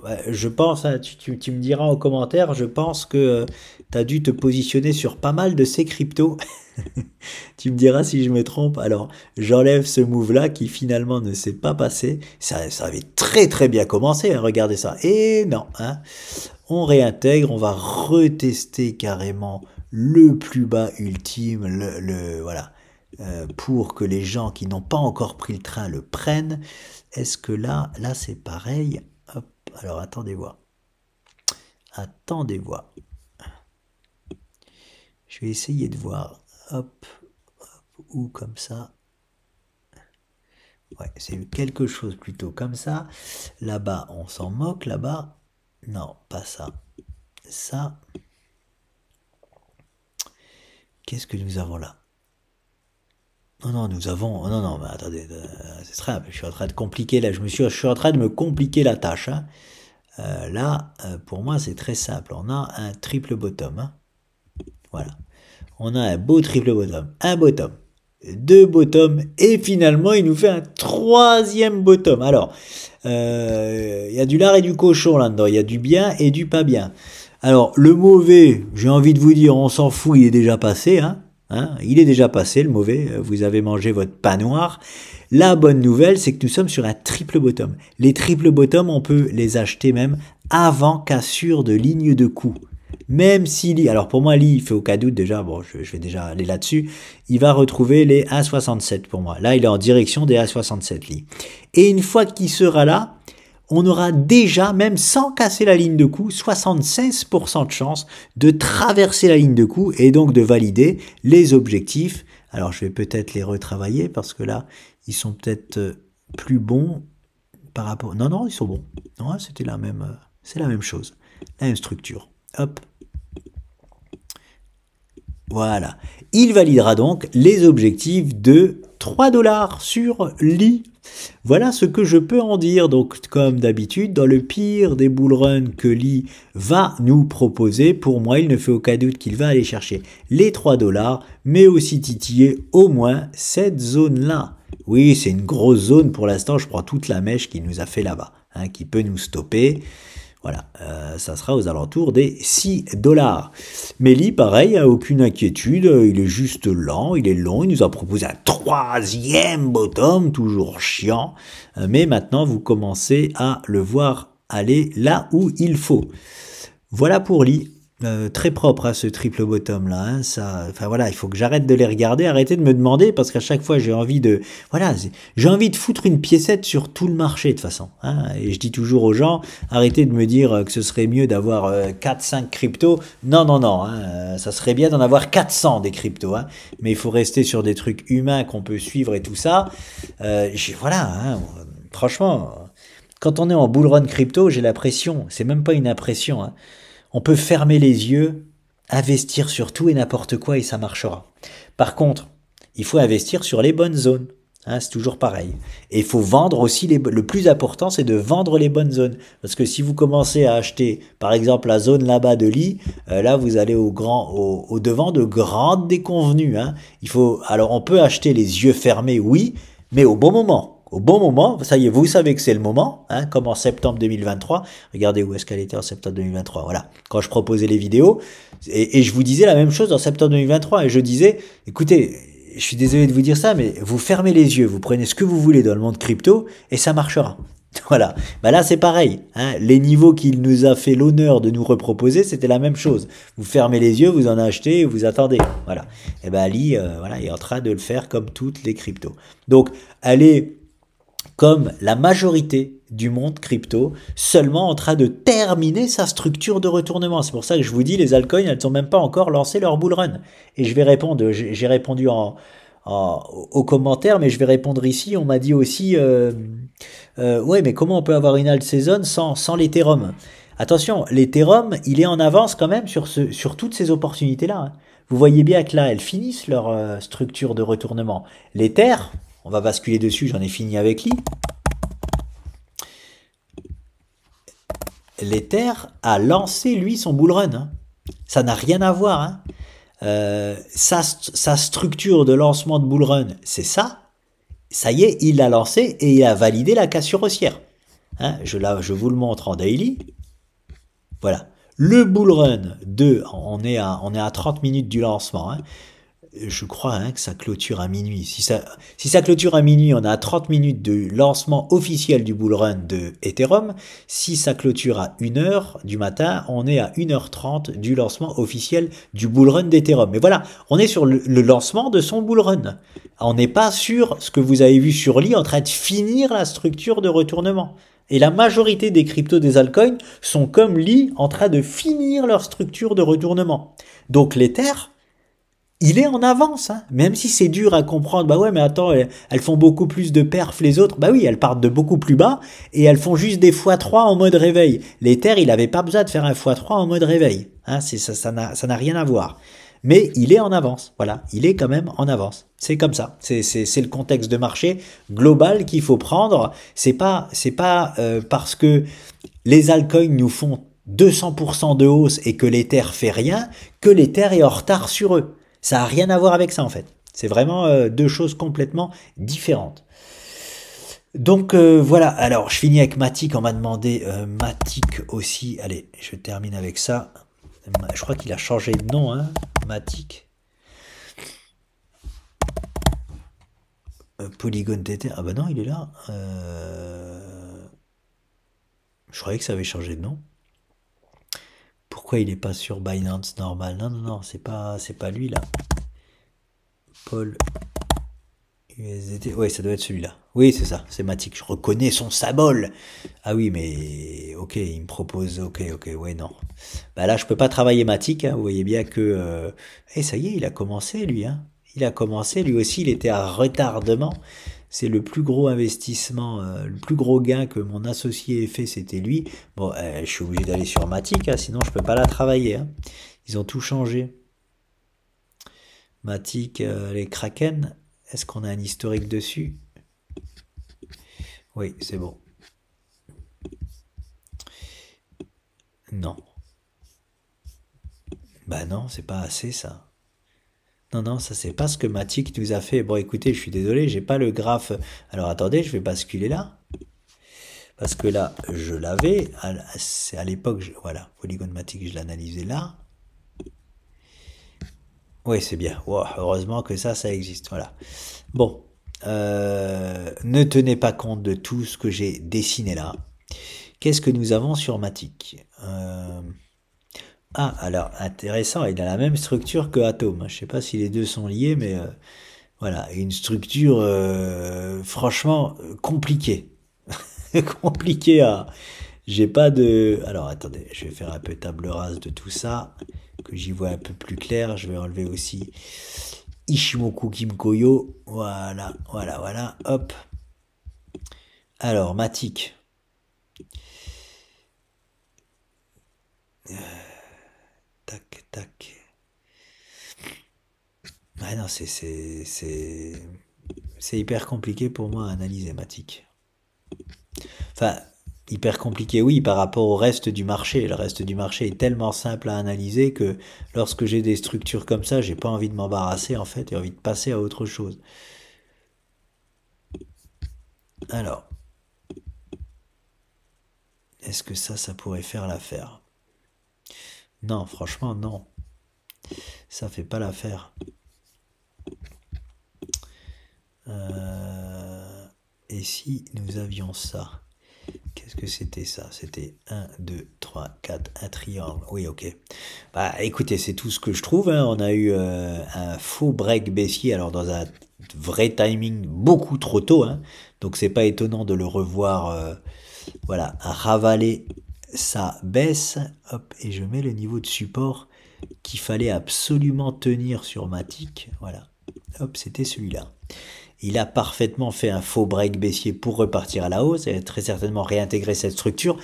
Ouais, je pense, hein, tu me diras en commentaire, je pense que tu as dû te positionner sur pas mal de ces cryptos. Tu me diras si je me trompe. Alors, j'enlève ce move-là qui finalement ne s'est pas passé. Ça avait très très bien commencé, hein, regardez ça. Et non, hein, on réintègre, on va retester carrément le plus bas ultime, voilà, pour que les gens qui n'ont pas encore pris le train le prennent. Est-ce que là c'est pareil? Hop, alors attendez voir. Attendez voir. Je vais essayer de voir. Hop, ou comme ça. Ouais, c'est quelque chose plutôt comme ça. Là-bas, on s'en moque. Là-bas, non, pas ça. Ça. Qu'est-ce que nous avons là? Non, non, nous avons... Non, non, mais attendez, c'est très simple. Je suis en train de compliquer, là, je suis en train de me compliquer la tâche. Hein. Là, pour moi, c'est très simple. On a un triple bottom. Hein. Voilà. On a un beau triple bottom. Un bottom. Deux bottoms. Et finalement, il nous fait un troisième bottom. Alors, il y a du lard et du cochon là-dedans. Il y a du bien et du pas bien. Alors, le mauvais, j'ai envie de vous dire, on s'en fout, il est déjà passé. Hein, il est déjà passé, le mauvais. Vous avez mangé votre pain noir. La bonne nouvelle, c'est que nous sommes sur un triple bottom. Les triple bottom, on peut les acheter même avant cassure de ligne de coup. Même si Lee, alors pour moi Lee, il fait aucun doute déjà, bon je vais déjà aller là-dessus, il va retrouver les 1,67 pour moi. Là il est en direction des 1,67 Lee. Et une fois qu'il sera là, on aura déjà, même sans casser la ligne de coup, 76% de chance de traverser la ligne de coup et donc de valider les objectifs. Alors je vais peut-être les retravailler parce que là, ils sont peut-être plus bons par rapport... Non, non, ils sont bons. Non, c'était la même... c'est la même chose. La même structure. Hop. Voilà. Il validera donc les objectifs de 3 $ sur Lee. Voilà ce que je peux en dire. Donc, comme d'habitude, dans le pire des bull runs que Lee va nous proposer, pour moi, il ne fait aucun doute qu'il va aller chercher les 3 $, mais aussi titiller au moins cette zone-là. Oui, c'est une grosse zone pour l'instant. Je prends toute la mèche qu'il nous a fait là-bas, hein, qui peut nous stopper. Voilà, ça sera aux alentours des 6 $. Mais Lee, pareil, a aucune inquiétude, il est juste lent, il est long, il nous a proposé un troisième bottom, toujours chiant, mais maintenant vous commencez à le voir aller là où il faut. Voilà pour Lee. Très propre à ce triple bottom là, hein, ça, enfin voilà, il faut que j'arrête de les regarder, arrêtez de me demander parce qu'à chaque fois j'ai envie de, voilà, j'ai envie de foutre une piécette sur tout le marché de toute façon, hein, et je dis toujours aux gens, arrêtez de me dire que ce serait mieux d'avoir 4-5 cryptos, non non non, hein, ça serait bien d'en avoir 400 des cryptos, hein, mais il faut rester sur des trucs humains qu'on peut suivre et tout ça, voilà, hein, franchement, quand on est en bull run crypto, j'ai l'impression, c'est même pas une impression, hein, on peut fermer les yeux, investir sur tout et n'importe quoi et ça marchera. Par contre, il faut investir sur les bonnes zones. Hein, c'est toujours pareil. Et il faut vendre aussi, le plus important, c'est de vendre les bonnes zones. Parce que si vous commencez à acheter, par exemple, la zone là-bas de Lee, là, vous allez au devant de grandes déconvenues. Hein. Alors, on peut acheter les yeux fermés, oui, mais au bon moment. Au bon moment, ça y est, vous savez que c'est le moment, hein, comme en septembre 2023. Regardez où est-ce qu'elle était en septembre 2023. Voilà, quand je proposais les vidéos, et je vous disais la même chose en septembre 2023, et je disais, écoutez, je suis désolé de vous dire ça, mais vous fermez les yeux, vous prenez ce que vous voulez dans le monde crypto, et ça marchera. Voilà, bah là c'est pareil, hein. Les niveaux qu'il nous a fait l'honneur de nous reproposer, c'était la même chose. Vous fermez les yeux, vous en achetez, et vous attendez. Voilà, et ben Ali, voilà, est en train de le faire comme toutes les cryptos. Donc, allez, comme la majorité du monde crypto, seulement en train de terminer sa structure de retournement. C'est pour ça que je vous dis, les altcoins, elles n'ont même pas encore lancé leur bull run. Et je vais répondre, j'ai répondu aux commentaires, mais je vais répondre ici. On m'a dit aussi, ouais, mais comment on peut avoir une alt season sans l'Ethereum? Attention, l'Ethereum, il est en avance quand même sur toutes ces opportunités-là. Hein. Vous voyez bien que là, elles finissent leur structure de retournement. L'Ether, on va basculer dessus, j'en ai fini avec lui. L'Ether a lancé, lui, son bull run. Hein. Ça n'a rien à voir. Hein. Sa structure de lancement de bull run, c'est ça. ça y est, il l'a lancé et il a validé la cassure haussière. Hein, je vous le montre en daily. Voilà. Le bull run de, on est à 30 minutes du lancement. Hein. Je crois que ça clôture à minuit. Si ça clôture à minuit, on est à 30 minutes de lancement officiel du bull run de Ethereum. Si ça clôture à 1h du matin, on est à 1h30 du lancement officiel du bull run d'Ethereum. Mais voilà, on est sur le lancement de son bull run. On n'est pas sur ce que vous avez vu sur Lee en train de finir la structure de retournement. Et la majorité des cryptos des altcoins sont comme Lee en train de finir leur structure de retournement. Donc l'Ether, il est en avance, hein. Même si c'est dur à comprendre. Bah ouais, mais attends, elles font beaucoup plus de perfs les autres. Bah oui, elles partent de beaucoup plus bas et elles font juste des x3 en mode réveil. L'Ether, il avait pas besoin de faire un x3 en mode réveil. Hein, ça n'a rien à voir. Mais il est en avance. Voilà, il est quand même en avance. C'est comme ça. C'est le contexte de marché global qu'il faut prendre. C'est pas parce que les altcoins nous font 200% de hausse et que l'Ether fait rien que l'Ether est en retard sur eux. Ça n'a rien à voir avec ça en fait. C'est vraiment deux choses complètement différentes. Donc voilà, alors je finis avec Matic, on m'a demandé Matic aussi. Allez, je termine avec ça. Je crois qu'il a changé de nom, hein, Matic. Polygon TT, ah bah non, il est là. Je croyais que ça avait changé de nom. Pourquoi il n'est pas sur Binance normal? Non, c'est pas lui là. Paul USDT. Ouais, ça doit être celui-là. Oui, c'est ça, c'est Matic. Je reconnais son symbole. Ah oui, mais ok, il me propose. Ok, ouais, non. Bah là, je peux pas travailler Matic. Hein. Vous voyez bien que. Ça y est, il a commencé lui. Hein. Il a commencé, lui aussi, il était à retardement. C'est le plus gros investissement, le plus gros gain que mon associé ait fait, c'était lui. Bon, je suis obligé d'aller sur Matic, hein, sinon je peux pas la travailler. Hein. Ils ont tout changé. Matic, les Kraken, est-ce qu'on a un historique dessus? Oui, c'est bon. Non. Bah non, c'est pas assez ça. Non, ça c'est pas ce que Matic nous a fait. Bon, écoutez, je suis désolé, j'ai pas le graphe. Alors attendez, je vais basculer là. Parce que là, je l'avais. C'est à l'époque, voilà, Polygon Matic, je l'analysais là. Oui, c'est bien. Wow, heureusement que ça existe. Voilà. Bon, ne tenez pas compte de tout ce que j'ai dessiné là. Qu'est-ce que nous avons sur Matic? Ah, alors, intéressant, il a la même structure que Atom. Je ne sais pas si les deux sont liés, mais voilà, une structure franchement compliquée. Compliquée à... J'ai pas de... Alors, attendez, je vais faire un peu table rase de tout ça, que j'y vois un peu plus clair. Je vais enlever aussi Ishimoku Kimkoyo. Voilà, hop. Alors, Matic. Tac. Ah non, c'est hyper compliqué pour moi à analyser, Matic. Enfin, hyper compliqué, oui, par rapport au reste du marché. Le reste du marché est tellement simple à analyser que lorsque j'ai des structures comme ça, j'ai pas envie de m'embarrasser, en fait, et envie de passer à autre chose. Alors, est-ce que ça pourrait faire l'affaire? Non, franchement, non. Ça fait pas l'affaire. Et si nous avions ça? Qu'est-ce que c'était ça? C'était 1, 2, 3, 4, un triangle. Oui, ok. Bah écoutez, c'est tout ce que je trouve. Hein. On a eu un faux break baissier, alors dans un vrai timing beaucoup trop tôt. Hein. Donc c'est pas étonnant de le revoir voilà, ravaler sa baisse. Hop, et je mets le niveau de support qu'il fallait absolument tenir sur Matic. Voilà. Hop, c'était celui-là. Il a parfaitement fait un faux break baissier pour repartir à la hausse et très certainement réintégrer cette structure.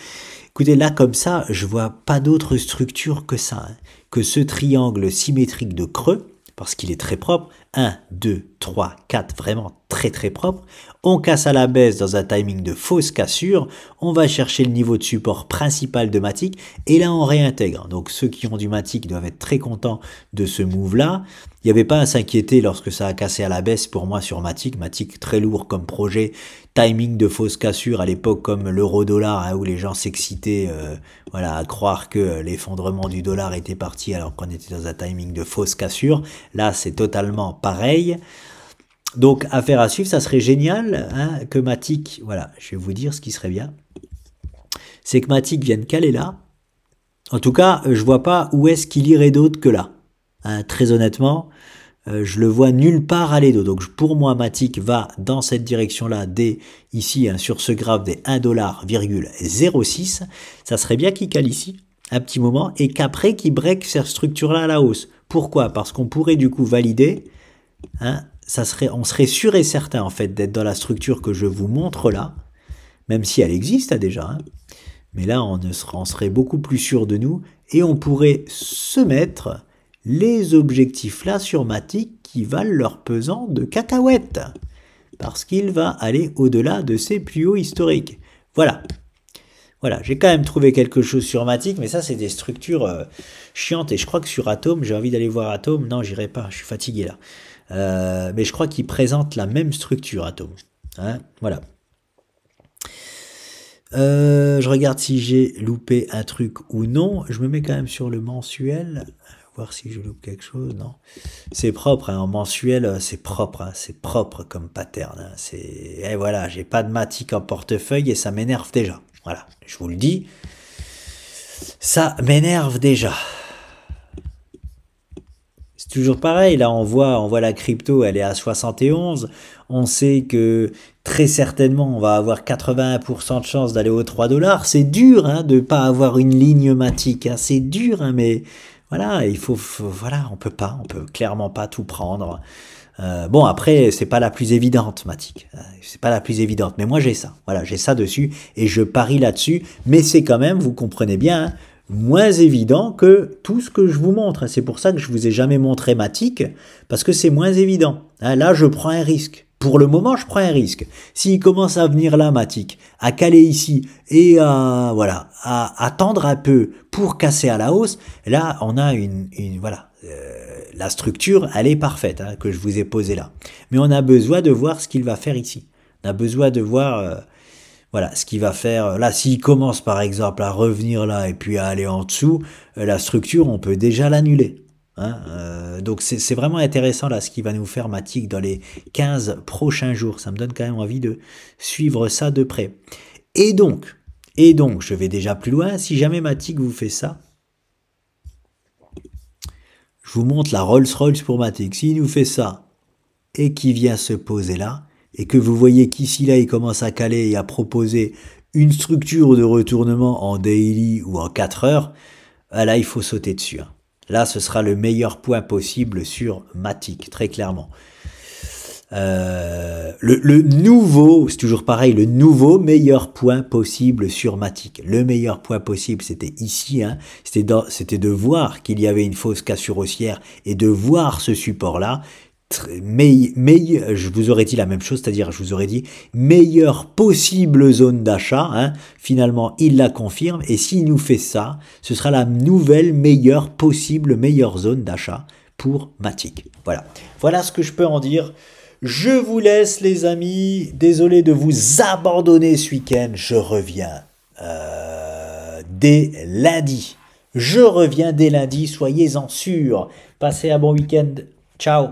Écoutez, là, comme ça, je vois pas d'autre structure que ça, hein, que ce triangle symétrique de creux, parce qu'il est très propre, 1, 2, 3, 4, vraiment très très propre. On casse à la baisse dans un timing de fausse cassure, on va chercher le niveau de support principal de Matic, et là on réintègre. Donc ceux qui ont du Matic doivent être très contents de ce move-là. Il n'y avait pas à s'inquiéter lorsque ça a cassé à la baisse pour moi sur Matic. Matic très lourd comme projet, timing de fausse cassure à l'époque comme l'euro-dollar, hein, où les gens s'excitaient voilà, à croire que l'effondrement du dollar était parti alors qu'on était dans un timing de fausse cassure. Là c'est totalement pareil. Donc, affaire à suivre, ça serait génial hein, que Matic, voilà, je vais vous dire ce qui serait bien, c'est que Matic vienne caler là. En tout cas, je vois pas où est-ce qu'il irait d'autre que là. Hein, très honnêtement, je le vois nulle part aller d'autre. Donc, pour moi, Matic va dans cette direction-là dès ici, hein, sur ce graphe des 1,06$. Ça serait bien qu'il cale ici, un petit moment, et qu'après, qu'il break cette structure-là à la hausse. Pourquoi? Parce qu'on pourrait du coup valider, hein, on serait sûr et certain en fait d'être dans la structure que je vous montre là, même si elle existe déjà, hein. Mais là on serait beaucoup plus sûr de nous et on pourrait se mettre les objectifs là sur Matic qui valent leur pesant de cacahuètes, parce qu'il va aller au-delà de ses plus hauts historiques. Voilà. Voilà, j'ai quand même trouvé quelque chose sur Matic, mais ça c'est des structures chiantes, et je crois que sur Atom, j'ai envie d'aller voir Atom, non j'irai pas, je suis fatigué là. Mais je crois qu'il présente la même structure Atom. Hein, voilà. Je regarde si j'ai loupé un truc ou non. Je me mets quand même sur le mensuel. Voir si je loupe quelque chose. Non. C'est propre. Hein, en mensuel, c'est propre. Hein, c'est propre comme pattern. Hein, et voilà, j'ai pas de Matic en portefeuille et ça m'énerve déjà. Voilà, je vous le dis. Ça m'énerve déjà. Toujours pareil, là on voit la crypto, elle est à 71, on sait que très certainement on va avoir 81% de chance d'aller aux 3$, c'est dur hein, de pas avoir une ligne Matic, hein. C'est dur, hein, mais voilà, voilà, on peut clairement pas tout prendre. Bon après, c'est pas la plus évidente Matic, c'est pas la plus évidente, mais moi j'ai ça, voilà, j'ai ça dessus et je parie là-dessus, mais c'est quand même, vous comprenez bien, hein, moins évident que tout ce que je vous montre. C'est pour ça que je vous ai jamais montré Matic, parce que c'est moins évident. Là, je prends un risque. Pour le moment, je prends un risque. S'il commence à venir là, Matic, à caler ici et voilà, à attendre un peu pour casser à la hausse, là, on a voilà, la structure, elle est parfaite hein, que je vous ai posée là. Mais on a besoin de voir ce qu'il va faire ici. On a besoin de voir voilà, ce qu'il va faire, là, s'il commence par exemple à revenir là et puis à aller en dessous, la structure, on peut déjà l'annuler. Hein, donc c'est vraiment intéressant là ce qu'il va nous faire Matic dans les 15 prochains jours. Ça me donne quand même envie de suivre ça de près. Et donc, je vais déjà plus loin. Si jamais Matic vous fait ça, je vous montre la Rolls-Royce pour Matic. S'il nous fait ça et qu'il vient se poser là, et que vous voyez qu'ici là il commence à caler et à proposer une structure de retournement en daily ou en 4 heures, là il faut sauter dessus. Hein. Là ce sera le meilleur point possible sur Matic, très clairement. Le nouveau, c'est toujours pareil, le nouveau meilleur point possible sur Matic. Le meilleur point possible, c'était ici, hein, c'était de voir qu'il y avait une fausse cassure haussière et de voir ce support-là. Je vous aurais dit la même chose, c'est-à-dire je vous aurais dit meilleure possible zone d'achat, hein. Finalement il la confirme et s'il nous fait ça, ce sera la nouvelle meilleure zone d'achat pour Matic. Voilà ce que je peux en dire. Je vous laisse les amis, désolé de vous abandonner ce week-end, je reviens dès lundi. Je reviens dès lundi, soyez-en sûrs. Passez un bon week-end, ciao.